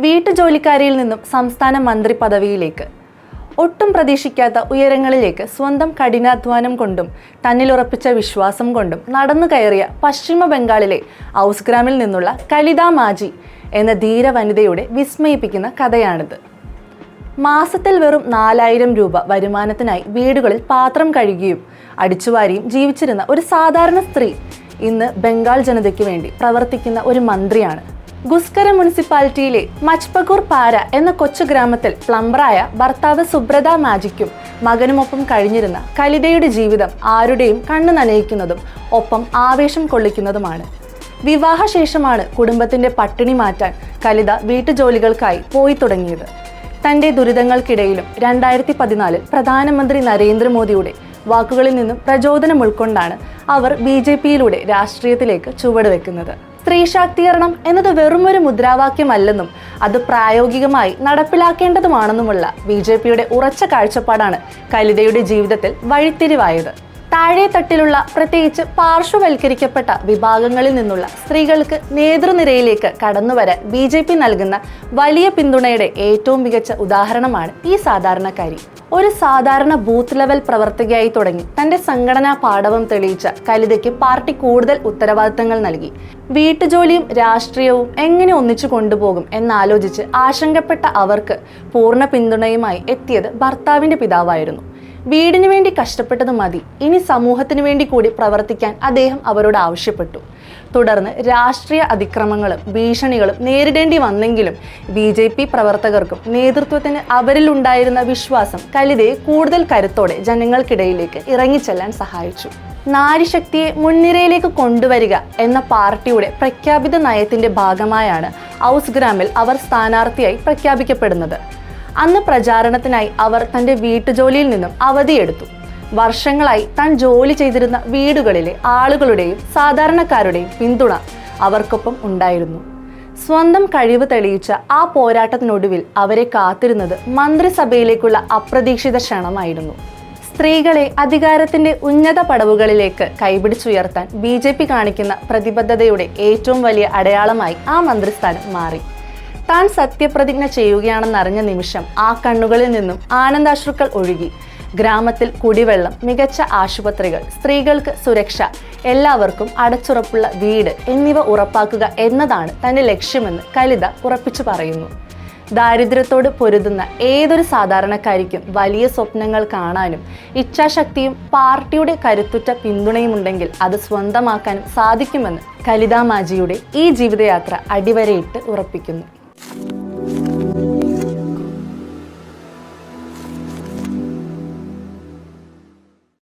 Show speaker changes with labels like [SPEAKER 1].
[SPEAKER 1] വീട്ടുജോലിക്കാരിയിൽ നിന്നും സംസ്ഥാന മന്ത്രി പദവിയിലേക്ക്. ഒട്ടും പ്രതീക്ഷിക്കാത്ത ഉയരങ്ങളിലേക്ക് സ്വന്തം കഠിനാധ്വാനം കൊണ്ടും തന്നിലുറപ്പിച്ച വിശ്വാസം കൊണ്ടും നടന്നു കയറിയ പശ്ചിമ ബംഗാളിലെ ഔസ്ഗ്രാമിൽ നിന്നുള്ള കലിത മാജി എന്ന ധീര വനിതയുടെ വിസ്മയിപ്പിക്കുന്ന കഥയാണിത്. മാസത്തിൽ വെറും 4000 രൂപ വരുമാനത്തിനായി വീടുകളിൽ പാത്രം കഴുകിയും അടിച്ചുവാരിയും ജീവിച്ചിരുന്ന ഒരു സാധാരണ സ്ത്രീ ഇന്ന് ബംഗാൾ ജനതയ്ക്ക് വേണ്ടി പ്രവർത്തിക്കുന്ന ഒരു മന്ത്രിയാണ്. ഗുസ്കര മുനിസിപ്പാലിറ്റിയിലെ മച്പകൂർ പാര എന്ന കൊച്ചു ഗ്രാമത്തിൽ പ്ലംബറായ ഭർത്താവ് സുബ്രത മാജിക്കും മകനുമൊപ്പം കഴിഞ്ഞിരുന്ന കലിതയുടെ ജീവിതം ആരുടെയും കണ്ണു നനയിക്കുന്നതും ഒപ്പം ആവേശം കൊള്ളിക്കുന്നതുമാണ്. വിവാഹശേഷമാണ് കുടുംബത്തിന്റെ പട്ടിണി മാറ്റാൻ കലിത വീട്ടുജോലികൾക്കായി പോയി തുടങ്ങിയത്. തന്റെ ദുരിതങ്ങൾക്കിടയിലും 2014 പ്രധാനമന്ത്രി നരേന്ദ്രമോദിയുടെ വാക്കുകളിൽ നിന്നും പ്രചോദനം ഉൾക്കൊണ്ടാണ് അവർ BJPയിലൂടെ രാഷ്ട്രീയത്തിലേക്ക് ചുവടുവെക്കുന്നത്. സ്ത്രീ ശാക്തീകരണം എന്നത് വെറുമൊരു മുദ്രാവാക്യമല്ലെന്നും അത് പ്രായോഗികമായി നടപ്പിലാക്കേണ്ടതുമാണെന്നുമുള്ള BJPയുടെ ഉറച്ച കാഴ്ചപ്പാടാണ് കലിതയുടെ ജീവിതത്തിൽ വഴിത്തിരിവായത്. താഴെ തട്ടിലുള്ള പ്രത്യേകിച്ച് പാർശ്വവൽക്കരിക്കപ്പെട്ട വിഭാഗങ്ങളിൽ നിന്നുള്ള സ്ത്രീകൾക്ക് നേതൃനിരയിലേക്ക് കടന്നുവരാൻ BJP നൽകുന്ന വലിയ പിന്തുണയുടെ ഏറ്റവും മികച്ച ഉദാഹരണമാണ് ഈ സാധാരണക്കാരി. ഒരു സാധാരണ ബൂത്ത് ലെവൽ പ്രവർത്തകയായി തുടങ്ങി തന്റെ സംഘടനാ പാടവം തെളിയിച്ച കലിതയ്ക്ക് പാർട്ടി കൂടുതൽ ഉത്തരവാദിത്തങ്ങൾ നൽകി. വീട്ടുജോലിയും രാഷ്ട്രീയവും എങ്ങനെ ഒന്നിച്ചു കൊണ്ടുപോകും എന്നാലോചിച്ച് ആശങ്കപ്പെട്ട അവർക്ക് പൂർണ്ണ പിന്തുണയുമായി എത്തിയത് ഭർത്താവിന്റെ പിതാവായിരുന്നു. വീടിനു വേണ്ടി കഷ്ടപ്പെട്ടത് മതി, ഇനി സമൂഹത്തിനു വേണ്ടി കൂടി പ്രവർത്തിക്കാൻ അദ്ദേഹം അവരോട് ആവശ്യപ്പെട്ടു. തുടർന്ന് രാഷ്ട്രീയ അതിക്രമങ്ങളും ഭീഷണികളും നേരിടേണ്ടി വന്നെങ്കിലും BJP പ്രവർത്തകർക്കും നേതൃത്വത്തിന് അവരിലുണ്ടായിരുന്ന വിശ്വാസം കലിതയെ കൂടുതൽ കരുത്തോടെ ജനങ്ങൾക്കിടയിലേക്ക് ഇറങ്ങിച്ചെല്ലാൻ സഹായിച്ചു. നാരിശക്തിയെ മുൻനിരയിലേക്ക് കൊണ്ടുവരിക എന്ന പാർട്ടിയുടെ പ്രഖ്യാപിത നയത്തിന്റെ ഭാഗമായാണ് ഔസ്ഗ്രാമിൽ അവർ സ്ഥാനാർത്ഥിയായി പ്രഖ്യാപിക്കപ്പെടുന്നത്. അന്ന് പ്രചാരണത്തിനായി അവർ തന്റെ വീട്ടുജോലിയിൽ നിന്നും അവധിയെടുത്തു. വർഷങ്ങളായി താൻ ജോലി ചെയ്തിരുന്ന വീടുകളിലെ ആളുകളുടെയും സാധാരണക്കാരുടെയും പിന്തുണ അവർക്കൊപ്പം ഉണ്ടായിരുന്നു. സ്വന്തം കഴിവ് തെളിയിച്ച ആ പോരാട്ടത്തിനൊടുവിൽ അവരെ കാത്തിരുന്നത് മന്ത്രിസഭയിലേക്കുള്ള അപ്രതീക്ഷിത ക്ഷണമായിരുന്നു. സ്ത്രീകളെ അധികാരത്തിന്റെ ഉന്നത പടവുകളിലേക്ക് കൈപിടിച്ചുയർത്താൻ BJP കാണിക്കുന്ന പ്രതിബദ്ധതയുടെ ഏറ്റവും വലിയ അടയാളമായി ആ മന്ത്രിസ്ഥാനം മാറി. താൻ സത്യപ്രതിജ്ഞ ചെയ്യുകയാണെന്നറിഞ്ഞ നിമിഷം ആ കണ്ണുകളിൽ നിന്നും ആനന്ദാശ്രുക്കൾ ഒഴുകി. ഗ്രാമത്തിൽ കുടിവെള്ളം, മികച്ച ആശുപത്രികൾ, സ്ത്രീകൾക്ക് സുരക്ഷ, എല്ലാവർക്കും അടച്ചുറപ്പുള്ള വീട് എന്നിവ ഉറപ്പാക്കുക എന്നതാണ് തന്റെ ലക്ഷ്യമെന്ന് കലിത ഉറപ്പിച്ചു പറയുന്നു. ദാരിദ്ര്യത്തോട് പൊരുതുന്ന ഏതൊരു സാധാരണക്കാരിക്കും വലിയ സ്വപ്നങ്ങൾ കാണാനും ഇച്ഛാശക്തിയും പാർട്ടിയുടെ കരുത്തുറ്റ പിന്തുണയുമുണ്ടെങ്കിൽ അത് സ്വന്തമാക്കാനും സാധിക്കുമെന്ന് കലിത മാജിയുടെ ഈ ജീവിതയാത്ര അടിവരയിട്ട് ഉറപ്പിക്കുന്നു.